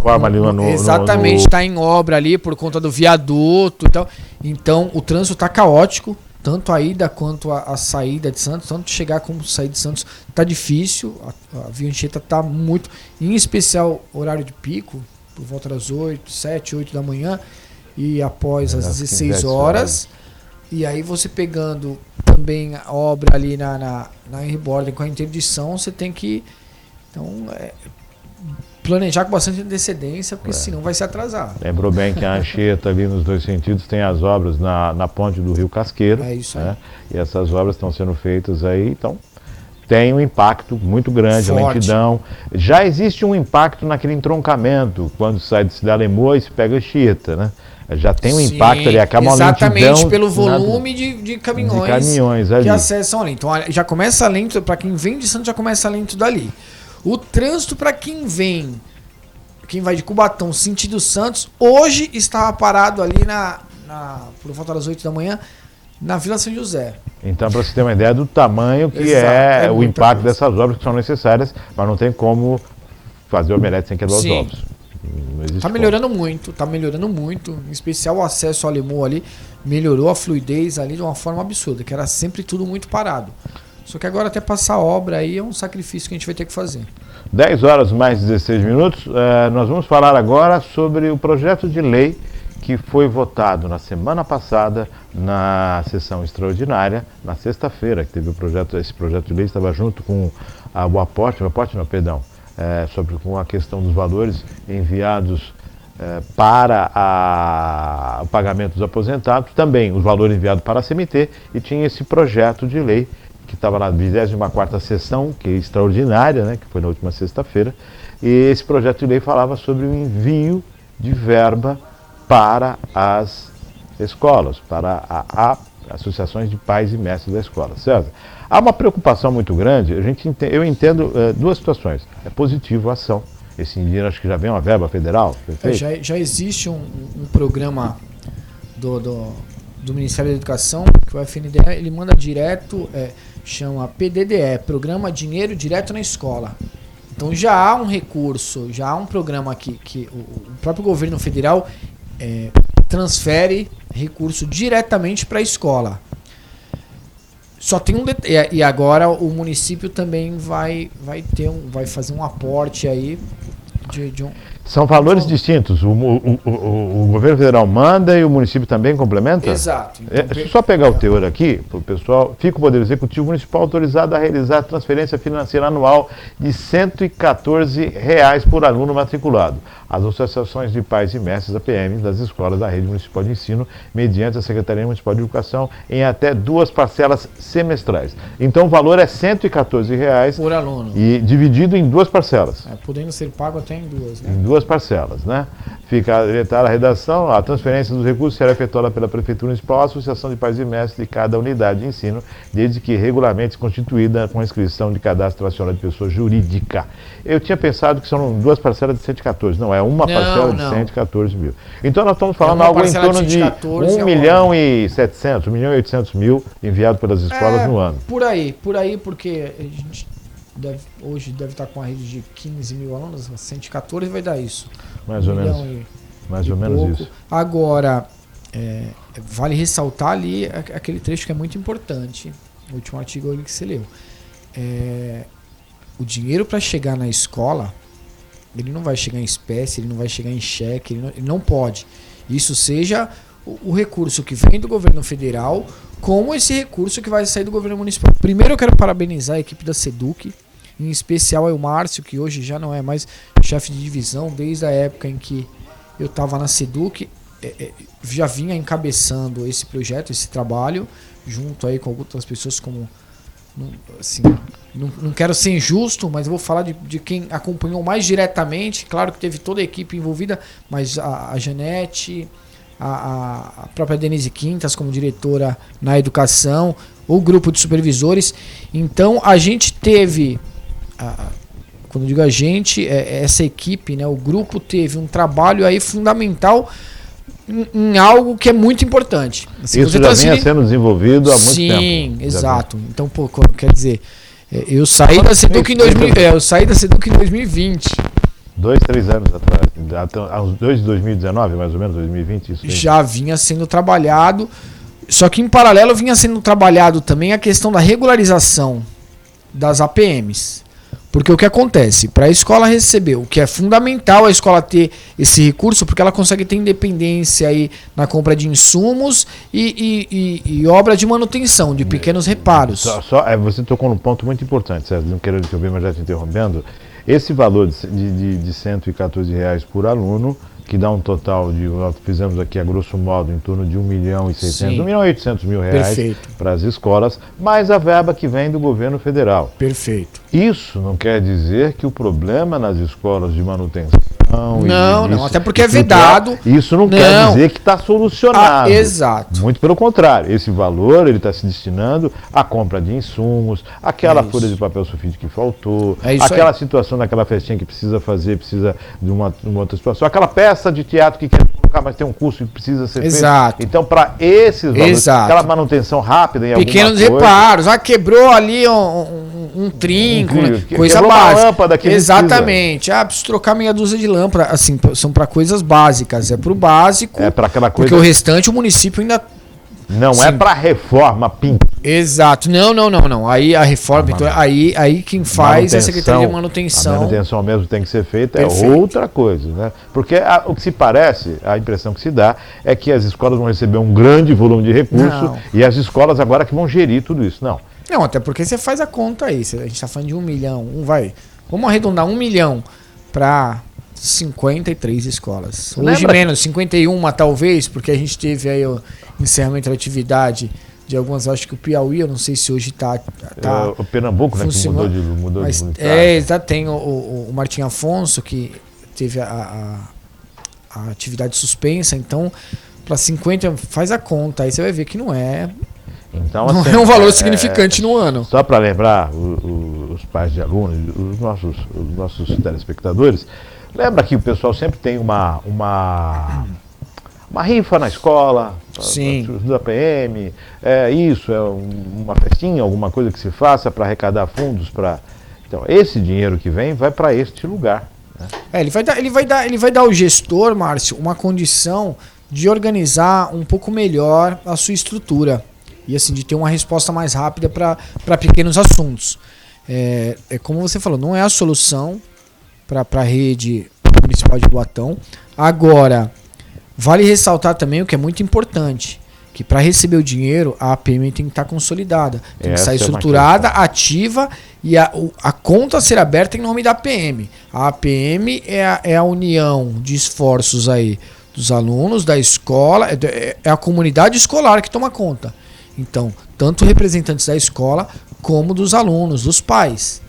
forma ali exatamente, está em obra ali por conta do viaduto e tal. Então o trânsito está caótico, tanto a ida quanto a saída de Santos, tanto chegar como sair de Santos está difícil. A Via Anchieta está muito, em especial horário de pico, por volta das 7, 8 da manhã e após as 16 horas. E aí você pegando também a obra ali na Henry Borden com a interdição, você tem que planejar com bastante antecedência, porque senão vai se atrasar. Lembrou bem que a Anchieta ali nos dois sentidos tem as obras na ponte do Rio Casqueiro. É isso aí. Né? E essas obras estão sendo feitas aí, então tem um impacto muito grande, a lentidão. Já existe um impacto naquele entroncamento, quando sai de Cidade Lemoa e se pega a Anchieta, né? Já tem um impacto ali, acaba uma lentidão. Exatamente, pelo volume de caminhões ali. Que acessam ali. Então já começa lento, para quem vem de Santos já começa lento dali. O trânsito para quem vai de Cubatão sentido Santos, hoje estava parado ali por volta das 8 da manhã, na Vila São José. Então, para você ter uma ideia do tamanho que é o impacto dessas obras que são necessárias, mas não tem como fazer o omelete sem quebrar os ovos. Está melhorando muito, em especial o acesso ao Lemoa ali, melhorou a fluidez ali de uma forma absurda, que era sempre tudo muito parado. Só que agora até passar a obra aí é um sacrifício que a gente vai ter que fazer. 10 horas mais 16 minutos, nós vamos falar agora sobre o projeto de lei que foi votado na semana passada na sessão extraordinária, na sexta-feira, que teve esse projeto de lei, estava junto com o aporte, sobre com a questão dos valores enviados para o pagamento dos aposentados, também os valores enviados para a CMT, e tinha esse projeto de lei que estava na 24ª sessão, que é extraordinária, né, que foi na última sexta-feira, e esse projeto de lei falava sobre o envio de verba para as escolas, para associações de pais e mestres da escola, certo? Há uma preocupação muito grande, eu entendo duas situações. É positivo a ação, esse dinheiro acho que já vem uma verba federal, já existe um programa do Ministério da Educação, que o FNDE ele manda direto, chama PDDE, Programa Dinheiro Direto na Escola. Então já há um recurso, já há um programa que o próprio governo federal transfere recurso diretamente para a escola. Só tem e agora o município também vai fazer um aporte aí de um... São valores distintos. O governo federal manda e o município também complementa? Exato. Então, só pegar o teor aqui, para o pessoal, fica o Poder Executivo Municipal autorizado a realizar transferência financeira anual de R$ 114 por aluno matriculado às associações de pais e mestres APM das escolas da Rede Municipal de Ensino, mediante a Secretaria Municipal de Educação, em até 2 parcelas semestrais. Então o valor é R$ 114 por aluno. E dividido em 2 parcelas. Podendo ser pago até em 2, né? Em 2 parcelas, né? Fica a redação, a transferência dos recursos será efetuada pela Prefeitura Municipal à Associação de Pais e Mestres de cada unidade de ensino, desde que regularmente constituída com inscrição de cadastro nacional de pessoa jurídica. Eu tinha pensado que são 2 parcelas de 114, não, é uma parcela de 114 mil. Então nós estamos falando algo em torno de 1 milhão e 700, 1 milhão e 800 mil enviado pelas escolas no ano. Por aí, porque a gente hoje deve estar com uma rede de 15 mil alunos, 114 vai dar isso. Mais ou menos isso. Agora, vale ressaltar ali aquele trecho que é muito importante, o último artigo ali que você leu. O dinheiro para chegar na escola, ele não vai chegar em espécie, ele não vai chegar em cheque, ele não pode. Isso seja o recurso que vem do governo federal, como esse recurso que vai sair do governo municipal. Primeiro eu quero parabenizar a equipe da SEDUC, em especial o Márcio, que hoje já não é mais chefe de divisão, desde a época em que eu estava na SEDUC, já vinha encabeçando esse projeto, esse trabalho, junto aí com outras pessoas como... Assim, não quero ser injusto, mas eu vou falar de quem acompanhou mais diretamente. Claro que teve toda a equipe envolvida, mas a Janete, a própria Denise Quintas como diretora na educação, o grupo de supervisores. Então a gente teve, quando eu digo a gente, essa equipe, né, o grupo teve um trabalho aí fundamental em algo que é muito importante. Assim, isso já vinha sendo desenvolvido há muito tempo. Sim, exato. Então, pô, quer dizer, eu saí da SEDUC em 2020. 2, 3 anos atrás, uns 2 de 2019, mais ou menos, 2020. Isso já vinha sendo trabalhado, só que em paralelo vinha sendo trabalhado também a questão da regularização das APMs. Porque o que acontece? Para a escola receber, o que é fundamental a escola ter esse recurso, porque ela consegue ter independência aí na compra de insumos e obra de manutenção, de pequenos reparos. Você tocou num ponto muito importante, César, não quero interromper, mas já te interrompendo. Esse valor de R$114 por aluno, que dá um total de, nós fizemos aqui a grosso modo, em torno de 1.600.000, 1.800.000 reais para as escolas, mais a verba que vem do governo federal. Perfeito. Isso não quer dizer que o problema nas escolas de manutenção... Não, até porque é vedado. Isso não quer dizer que está solucionado. Exato. Muito pelo contrário, esse valor ele está se destinando à compra de insumos, aquela folha de papel sulfite que faltou, aquela situação daquela festinha que precisa de uma outra situação, aquela peça de teatro que quer colocar, mas tem um custo que precisa ser feito. Então, para esses valores, aquela manutenção rápida em pequenos reparos, quebrou ali um trinco, coisa básica. Uma lâmpada que exatamente. Preciso trocar meia dúzia de lâmpada. Assim, são para coisas básicas, é para o básico. É para aquela coisa. Porque o restante o município ainda não é para reforma, Exato. Não. Aí a reforma, então, aí quem faz é a Secretaria de Manutenção. A manutenção mesmo tem que ser feita, é outra coisa, né? Porque o que se parece, a impressão que se dá é que as escolas vão receber um grande volume de recurso e as escolas agora que vão gerir tudo isso. Não, até porque você faz a conta aí. A gente está falando de 1 milhão. Vamos arredondar 1 milhão para 53 escolas. Hoje menos, 51 talvez, porque a gente teve aí o encerramento da atividade de algumas, acho que o Piauí, eu não sei se hoje está o Pernambuco, né, que mudou mas, já tem o Martim Afonso, que teve a atividade suspensa, então para 50, faz a conta, aí você vai ver que não é... Então, não é um valor significante no ano. Só para lembrar os pais de alunos, os nossos telespectadores, lembra que o pessoal sempre tem uma rifa na escola, da PM, isso, uma festinha, alguma coisa que se faça para arrecadar fundos para... Então, esse dinheiro que vem vai para este lugar. Né? Ele vai dar ao gestor, Márcio, uma condição de organizar um pouco melhor a sua estrutura. E assim, de ter uma resposta mais rápida para pequenos assuntos. Como você falou, não é a solução para a rede municipal de Boatão. Agora, vale ressaltar também o que é muito importante, que para receber o dinheiro, a APM tem que estar consolidada. Tem que estar estruturada, ativa, e a conta ser aberta em nome da APM. A APM é a união de esforços aí dos alunos, da escola, é a comunidade escolar que toma conta. Então, tanto representantes da escola como dos alunos, dos pais.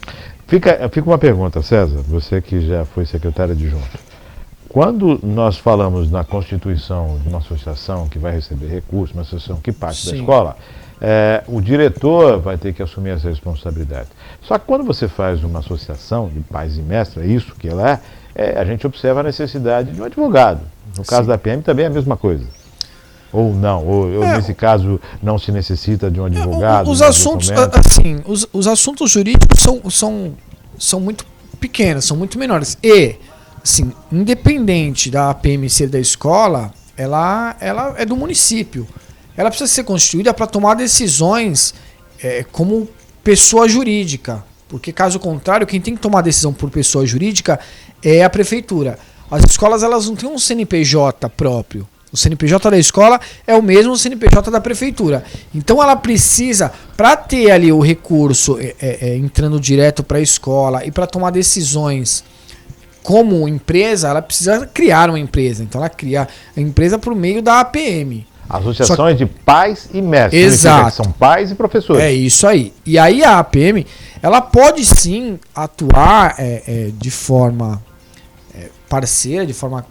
Fica uma pergunta, César, você que já foi secretário adjunto. Quando nós falamos na constituição de uma associação que vai receber recursos, uma associação que parte da escola, o diretor vai ter que assumir essa responsabilidade. Só que quando você faz uma associação de pais e mestres, é isso que ela a gente observa a necessidade de um advogado. No caso da PM também é a mesma coisa. Ou não, nesse caso não se necessita de um advogado. Os assuntos, assim, os assuntos jurídicos são muito pequenos, são muito menores. E, assim, independente da APM ser da escola, ela é do município. Ela precisa ser constituída para tomar decisões como pessoa jurídica. Porque, caso contrário, quem tem que tomar decisão por pessoa jurídica é a prefeitura. As escolas, elas não têm um CNPJ próprio. O CNPJ da escola é o mesmo CNPJ da prefeitura. Então ela precisa, para ter ali o recurso entrando direto para a escola e para tomar decisões como empresa, ela precisa criar uma empresa. Então ela cria a empresa por meio da APM. Associações de pais e mestres. Exato. Que são pais e professores. É isso aí. E aí a APM, ela pode sim atuar de forma parceira, de forma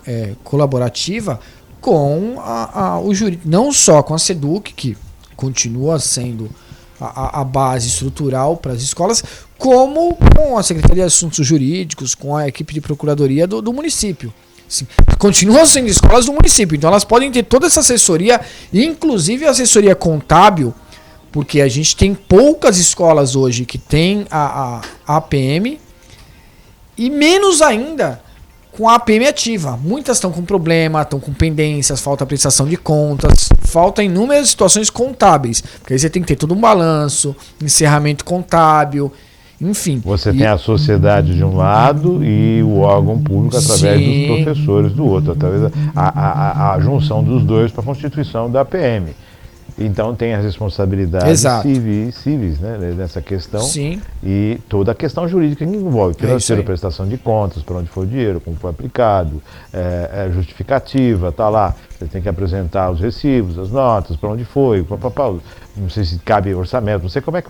colaborativa com o jurídico. Não só com a SEDUC, que continua sendo a base estrutural para as escolas, como com a Secretaria de Assuntos Jurídicos, com a equipe de procuradoria do município. Sim, continuam sendo escolas do município, então elas podem ter toda essa assessoria, inclusive a assessoria contábil, porque a gente tem poucas escolas hoje que tem a APM, e menos ainda com a APM ativa. Muitas estão com problema, estão com pendências, falta prestação de contas, falta inúmeras situações contábeis, porque aí você tem que ter todo um balanço, encerramento contábil, enfim. Você tem a sociedade de um lado e o órgão público através dos professores do outro, através a junção dos dois para a constituição da APM. Então tem as responsabilidades civis, né, nessa questão. Sim. E toda a questão jurídica que envolve financeiro, prestação de contas, para onde foi o dinheiro, como foi aplicado, justificativa, está lá. Você tem que apresentar os recibos, as notas, para onde foi, não sei se cabe orçamento, não sei como é que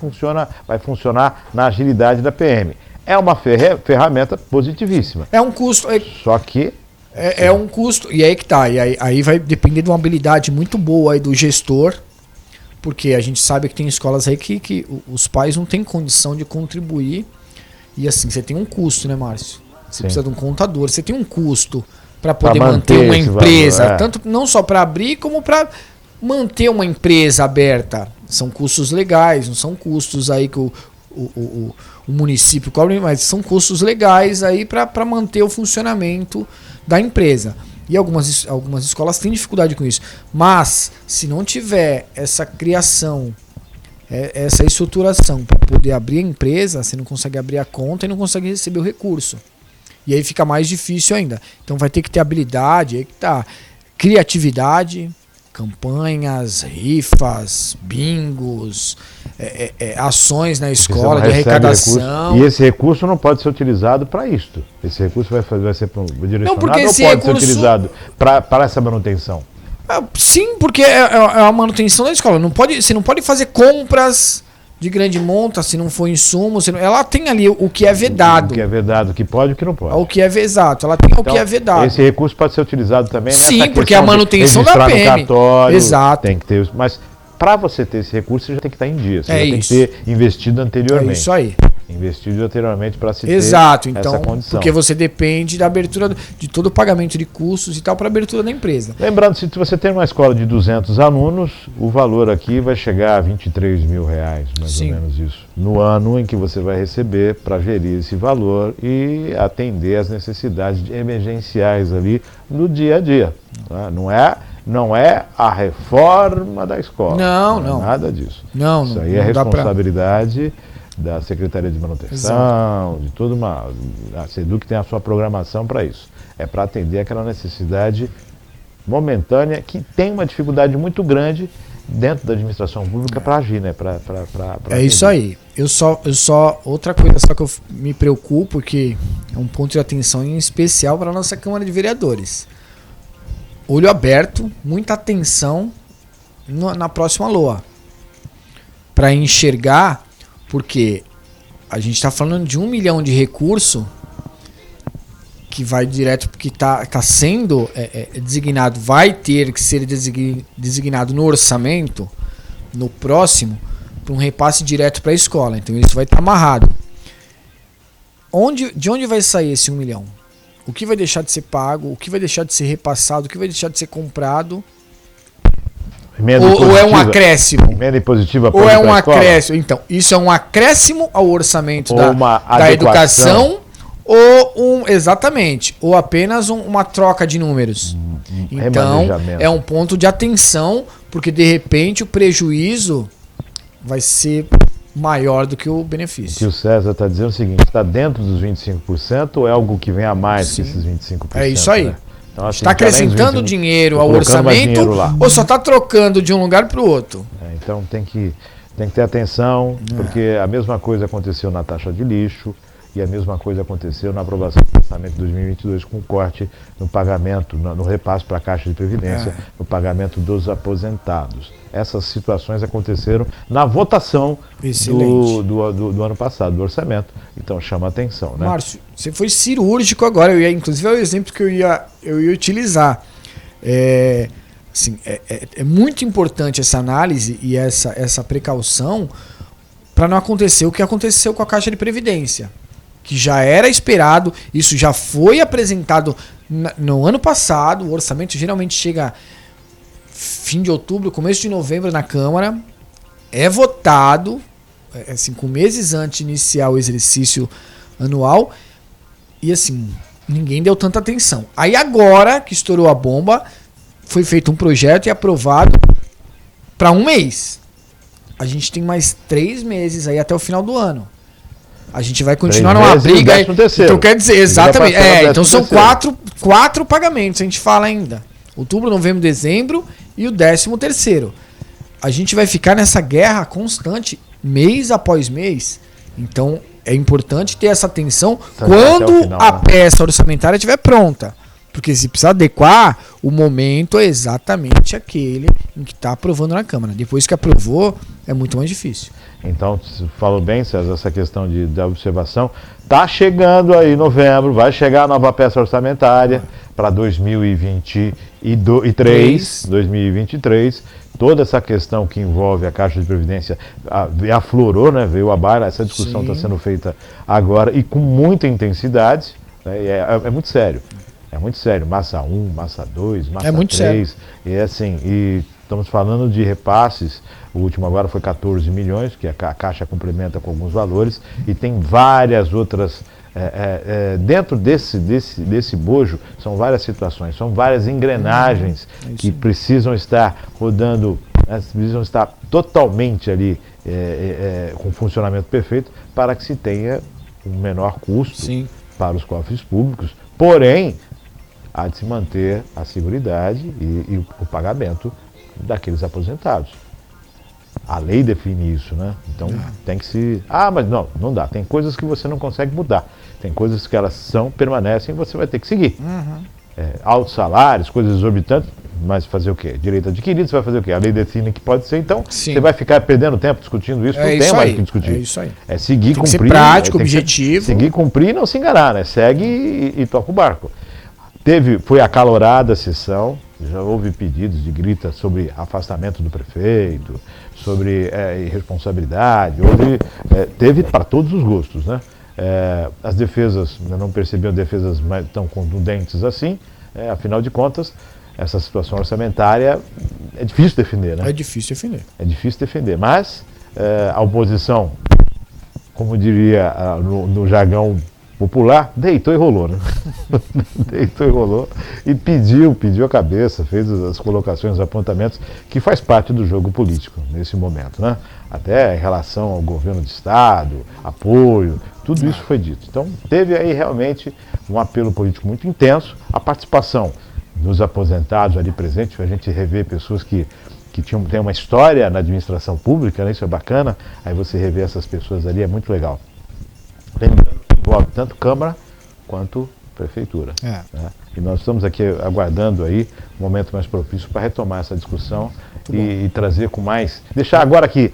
vai funcionar na agilidade da PM. É uma ferramenta positivíssima. É um custo. Só que é um custo, e aí que tá, e aí vai depender de uma habilidade muito boa aí do gestor, porque a gente sabe que tem escolas aí que os pais não têm condição de contribuir, e assim, você tem um custo, né, Márcio? Você precisa de um contador, você tem um custo para poder manter uma empresa, valor, tanto não só para abrir, como para manter uma empresa aberta. São custos legais, não são custos aí que o município cobre, mas são custos legais aí para manter o funcionamento da empresa. E algumas escolas têm dificuldade com isso. Mas, se não tiver essa criação, essa estruturação para poder abrir a empresa, você não consegue abrir a conta e não consegue receber o recurso. E aí fica mais difícil ainda. Então vai ter que ter habilidade, aí que tá, criatividade, campanhas, rifas, bingos, ações na escola de arrecadação. E esse recurso não pode ser utilizado para isto. Esse recurso vai ser direcionado, não, porque ou pode ser utilizado para essa manutenção? Sim, porque é a manutenção da escola. Você não pode fazer compras de grande monta se não for insumo. Ela tem ali o que é vedado. O que é vedado, o que pode e o que não pode. O que é exato. Ela tem o que é vedado. Esse recurso pode ser utilizado também nessa questão. Sim, porque é a manutenção da PM. Cartório, exato. Tem que ter, mas para você ter esse recurso, você já tem que estar em dia. Você já tem que ter investido anteriormente. É isso aí. Investido anteriormente para se ter então, essa condição. Porque você depende da abertura de todo o pagamento de custos e tal para a abertura da empresa. Lembrando, se você tem uma escola de 200 alunos, o valor aqui vai chegar a R$23 mil, mais ou menos isso. No ano em que você vai receber para gerir esse valor e atender às necessidades emergenciais ali no dia a dia. Tá? Não é a reforma da escola. Não. É nada disso. Isso aí é responsabilidade da Secretaria de Manutenção, de toda a SEDUC tem a sua programação para isso. É para atender aquela necessidade momentânea que tem uma dificuldade muito grande dentro da administração pública para agir, né? É isso aí. Eu só outra coisa só que eu me preocupo, porque é um ponto de atenção em especial para a nossa Câmara de Vereadores. Olho aberto, muita atenção na próxima LOA. Para enxergar, porque a gente está falando de 1 milhão de recurso que vai direto, porque está sendo designado, vai ter que ser designado no orçamento, no próximo, para um repasse direto para a escola. Então isso vai estar amarrado. De onde vai sair esse 1 milhão? O que vai deixar de ser pago? O que vai deixar de ser repassado? O que vai deixar de ser comprado? Ou é um acréscimo? Emenda impositiva ou é um acréscimo? Então, isso é um acréscimo ao orçamento da educação exatamente, ou apenas uma troca de números. Então, é um ponto de atenção, porque de repente o prejuízo vai ser maior do que o benefício. O que o César está dizendo é o seguinte: está dentro dos 25% ou é algo que vem a mais que esses 25%? É isso aí. Né? Então, assim, Está acrescentando dinheiro ao colocando mais orçamento dinheiro lá. ou só está trocando de um lugar para o outro? Então tem que ter atenção, porque a mesma coisa aconteceu na taxa de lixo e a mesma coisa aconteceu na aprovação do orçamento de 2022 com corte no pagamento, no repasse para a Caixa de Previdência, no pagamento dos aposentados. Essas situações aconteceram na votação do ano passado, do orçamento. Então chama atenção, né? Márcio, você foi cirúrgico agora, inclusive é o exemplo que eu ia utilizar. É muito importante essa análise e essa precaução para não acontecer o que aconteceu com a Caixa de Previdência, que já era esperado, isso já foi apresentado no ano passado. O orçamento geralmente chega fim de outubro, começo de novembro na Câmara, é votado 5 meses antes de iniciar o exercício anual e assim, ninguém deu tanta atenção. Aí agora que estourou a bomba, foi feito um projeto e aprovado para 1 mês. A gente tem mais 3 meses aí até o final do ano. A gente vai continuar numa briga. Então quer dizer, exatamente. Então são 4 pagamentos, a gente fala ainda. Outubro, novembro, dezembro e o 13º. A gente vai ficar nessa guerra constante, mês após mês. Então é importante ter essa atenção quando a peça orçamentária estiver pronta. Porque se precisar adequar, o momento é exatamente aquele em que está aprovando na Câmara. Depois que aprovou, é muito mais difícil. Então, falou bem, César, essa questão da observação. Está chegando aí novembro, vai chegar a nova peça orçamentária para 2023. Toda essa questão que envolve a Caixa de Previdência aflorou, né? Veio à baila, essa discussão está sendo feita agora e com muita intensidade, né? É muito sério. É muito sério, massa 1, massa 2, massa 3. E assim, estamos falando de repasses, o último agora foi 14 milhões, que a Caixa complementa com alguns valores, e tem várias outras, dentro desse bojo, são várias situações, são várias engrenagens que precisam estar rodando, precisam estar totalmente ali com funcionamento perfeito para que se tenha um menor custo para os cofres públicos, porém, há de se manter a seguridade e o pagamento daqueles aposentados. A lei define isso, né? Então tem que se... mas não dá. Tem coisas que você não consegue mudar. Tem coisas que elas permanecem e você vai ter que seguir. Altos salários, coisas exorbitantes, mas fazer o quê? Direito adquirido, você vai fazer o quê? A lei define que pode ser, então você vai ficar perdendo tempo discutindo isso, não tem mais o que discutir. É isso aí. É seguir, tem cumprir. Que ser prático, objetivo. Seguir, cumprir e não se enganar, né? Segue e toca o barco. Foi acalorada a sessão, já houve pedidos de grita sobre afastamento do prefeito, sobre irresponsabilidade, teve para todos os gostos, né? As defesas, eu não percebiam defesas tão contundentes assim, afinal de contas, essa situação orçamentária é difícil defender, né? É difícil defender. É difícil defender, mas a oposição, como diria no jargão popular, deitou e rolou, né? Deitou e rolou e pediu a cabeça, fez as colocações, os apontamentos, que faz parte do jogo político nesse momento, né? Até em relação ao governo de Estado, apoio, tudo isso foi dito. Então, teve aí realmente um apelo político muito intenso, a participação dos aposentados ali presentes, a gente revê pessoas que têm uma história na administração pública, né? Isso é bacana, aí você revê essas pessoas ali, é muito legal. Lembrando, envolve tanto Câmara quanto Prefeitura. Né? E nós estamos aqui aguardando aí um momento mais propício para retomar essa discussão e trazer com mais... Deixar agora que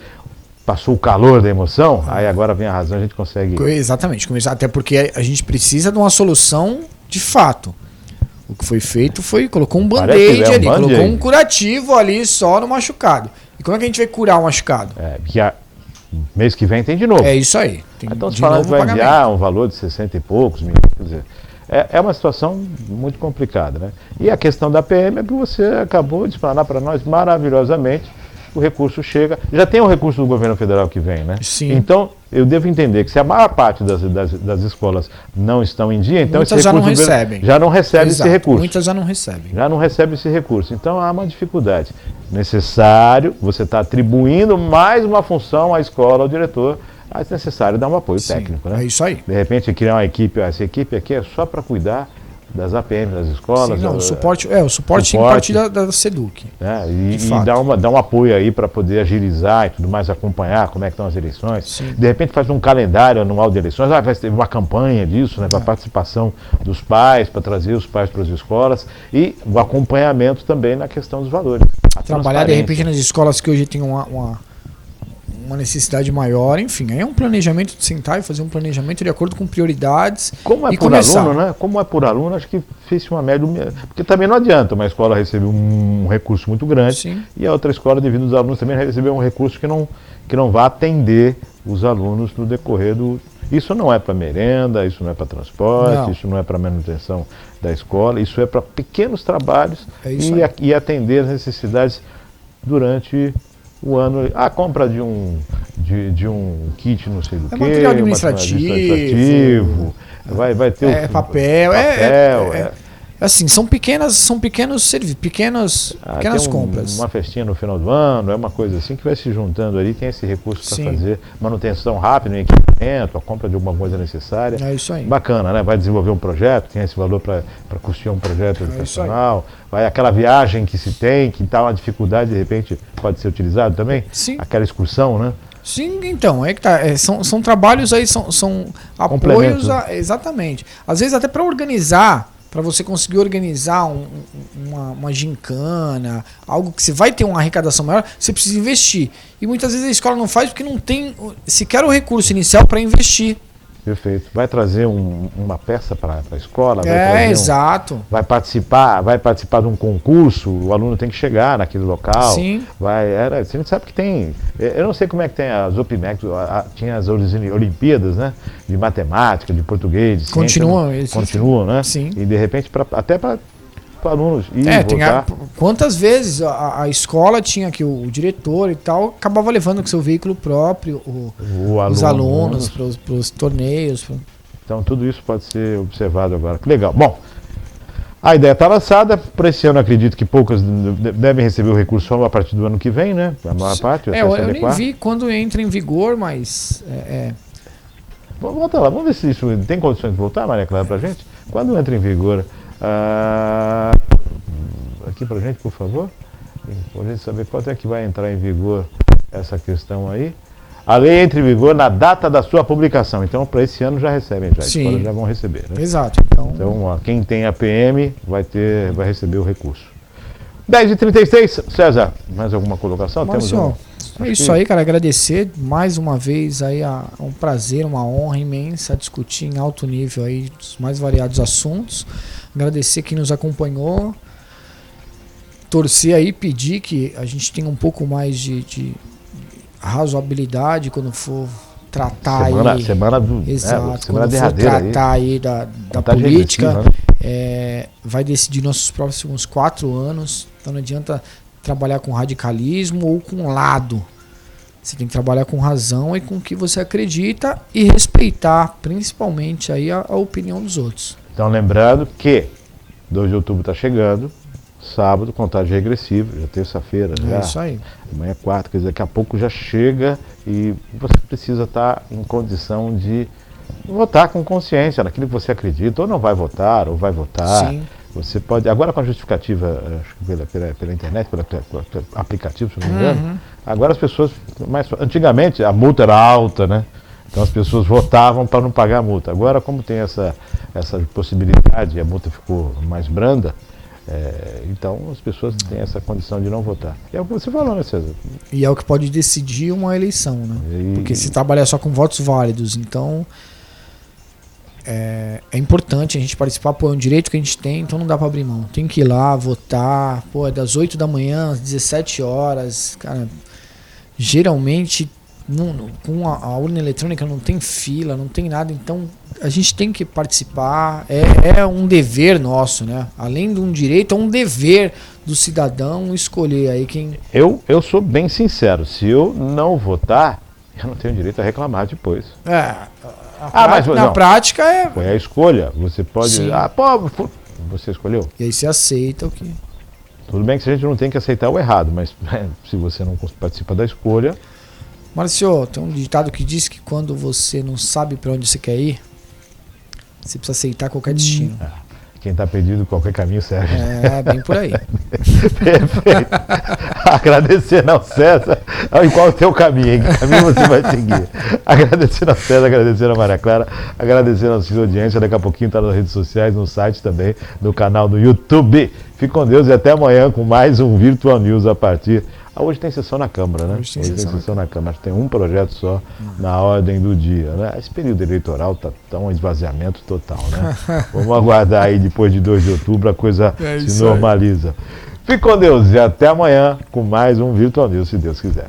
passou o calor da emoção, aí agora vem a razão, a gente consegue... Exatamente, até porque a gente precisa de uma solução de fato. O que foi feito colocou um band-aid ali, colocou um curativo ali só no machucado. E como é que a gente vai curar o machucado? Porque mês que vem tem de novo. É isso aí. Então se falando que vai enviar um valor de 60 e poucos mil, quer dizer, é uma situação muito complicada, né? E a questão da PM é que você acabou de explanar para nós maravilhosamente. O recurso chega, já tem o recurso do governo federal que vem, né? Sim. Então, eu devo entender que se a maior parte das escolas não estão em dia, então muitas esse recurso já não recebem esse recurso. Muitas já não recebem. Já não recebe esse recurso. Então há uma dificuldade. Necessário, você está atribuindo mais uma função à escola, ao diretor, mas é necessário dar um apoio técnico, né? É isso aí. De repente criar uma equipe, essa equipe aqui é só para cuidar das APM das escolas. Sim, não, o suporte tem que partir da SEDUC. Né? De E fato. dar um apoio aí para poder agilizar e tudo mais, acompanhar como é que estão as eleições. Sim. De repente faz um calendário anual de eleições, vai ter uma campanha disso, né, para participação dos pais, para trazer os pais para as escolas e o acompanhamento também na questão dos valores. A Trabalhar de repente transparência. nas escolas que hoje tem uma necessidade maior, enfim, aí é um planejamento de sentar e fazer um planejamento de acordo com prioridades Como é e por começar. aluno, né? Como é por aluno, acho que fez uma média. Porque também não adianta uma escola receber um recurso muito grande Sim. e a outra escola, devido aos alunos, também receber um recurso que não vá atender os alunos no decorrer do. Isso não é para merenda, isso não é para transporte, Não. isso não é para manutenção da escola, isso é para pequenos trabalhos É isso aí. e atender as necessidades durante o ano. A compra de um kit, não sei do É quê, material administrativo, vai ter papel, papel, assim, são pequenos serviços, pequenas tem compras. uma festinha no final do ano, é uma coisa assim que vai se juntando ali, tem esse recurso para Sim. fazer manutenção rápida em equipamento, a compra de alguma coisa necessária. É isso aí. Bacana, né? Vai desenvolver um projeto, tem esse valor para custear um projeto isso aí. educacional, vai aquela viagem que se tem, que está uma dificuldade, de repente pode ser utilizado também? Sim. Aquela excursão, né? Sim, então, é que tá. São trabalhos aí, são Complementos, apoios, exatamente. Às vezes até para organizar, para você conseguir organizar uma gincana, algo que você vai ter uma arrecadação maior, você precisa investir. E muitas vezes a escola não faz porque não tem sequer o recurso inicial para investir. Perfeito. Vai trazer uma peça para a escola? Vai trazer Exato. vai participar de um concurso, o aluno tem que chegar naquele local. Sim. A gente sabe que tem. Eu não sei como é que tem as OPMEC, tinha as Olimpíadas, né? De matemática, de português, de ciência, Continuam, né? isso. Continuam, né? Sim. E de repente, até para alunos ir Tem voltar. quantas vezes a escola tinha que o diretor e tal acabava levando com seu veículo próprio os alunos para os torneios. Então tudo isso pode ser observado agora. Que legal. Bom, a ideia está lançada. Para esse ano acredito que poucas devem receber o recurso só a partir do ano que vem, né? A maior parte. Eu nem vi quando entra em vigor, mas Volta lá, vamos ver se isso tem condições de voltar, Maria Clara, para a gente? Quando entra em vigor? Aqui para a gente, por favor. Para a gente saber quanto é que vai entrar em vigor essa questão aí. A lei entra em vigor na data da sua publicação. Então, para esse ano já recebem, as Sim. escolas já vão receber. Né? exato. Então, ó, quem tem APM vai receber o recurso. 10h36, César, mais alguma colocação? Márcio, é isso aí, cara. Agradecer mais uma vez aí, um prazer, uma honra imensa discutir em alto nível aí os mais variados assuntos. Agradecer quem nos acompanhou. Torcer aí, pedir que a gente tenha um pouco mais de razoabilidade quando for tratar semana do exato, semana quando for derradeira tratar aí da Contagem política, regressiva, né? vai decidir nossos próximos 4 anos. Então não adianta trabalhar com radicalismo ou com lado. Você tem que trabalhar com razão e com o que você acredita e respeitar principalmente aí a opinião dos outros. Então, lembrando que 2 de outubro está chegando, sábado, contagem regressiva, já terça-feira, É isso aí. amanhã é 4, quer dizer, daqui a pouco já chega e você precisa estar em condição de votar com consciência naquilo que você acredita, ou não vai votar, ou vai votar. Sim. Você pode, agora com a justificativa, acho que pela internet, pelo aplicativo, se não me engano, agora as pessoas, antigamente a multa era alta, né? Então as pessoas votavam para não pagar a multa. Agora, como tem essa possibilidade, a multa ficou mais branda, então as pessoas têm essa condição de não votar. E é o que você falou, né, César? E é o que pode decidir uma eleição, né? Porque se trabalhar só com votos válidos, então é importante a gente participar, é um direito que a gente tem, então não dá para abrir mão. Tem que ir lá, votar, é das 8 da manhã às 17 horas, cara. Geralmente, com a urna eletrônica não tem fila, não tem nada, então a gente tem que participar, é um dever nosso, né? Além de um direito, é um dever do cidadão escolher aí quem... Eu sou bem sincero, se eu não votar, eu não tenho direito a reclamar depois. Na prática é... Foi a escolha, você pode... Sim. Você escolheu. E aí você aceita o que... Tudo bem que a gente não tem que aceitar o errado, mas se você não participa da escolha... Márcio, tem um ditado que diz que quando você não sabe para onde você quer ir, você precisa aceitar qualquer destino. Quem está perdido, qualquer caminho serve. É, bem por aí. Perfeito. Agradecendo ao César. E qual é o teu caminho, hein? Que caminho você vai seguir? Agradecendo ao César, agradecendo a Maria Clara, agradecendo a sua audiência. Daqui a pouquinho está nas redes sociais, no site também, no canal do YouTube. Fique com Deus e até amanhã com mais um Virtual News a partir... Hoje tem sessão na Câmara, né? Hoje tem sessão na Câmara. Acho que tem um projeto só na ordem do dia, né? Esse período eleitoral tá um esvaziamento total, né? Vamos aguardar aí depois de 2 de outubro a coisa se normaliza. Fique com Deus e até amanhã com mais um Virtual News, se Deus quiser.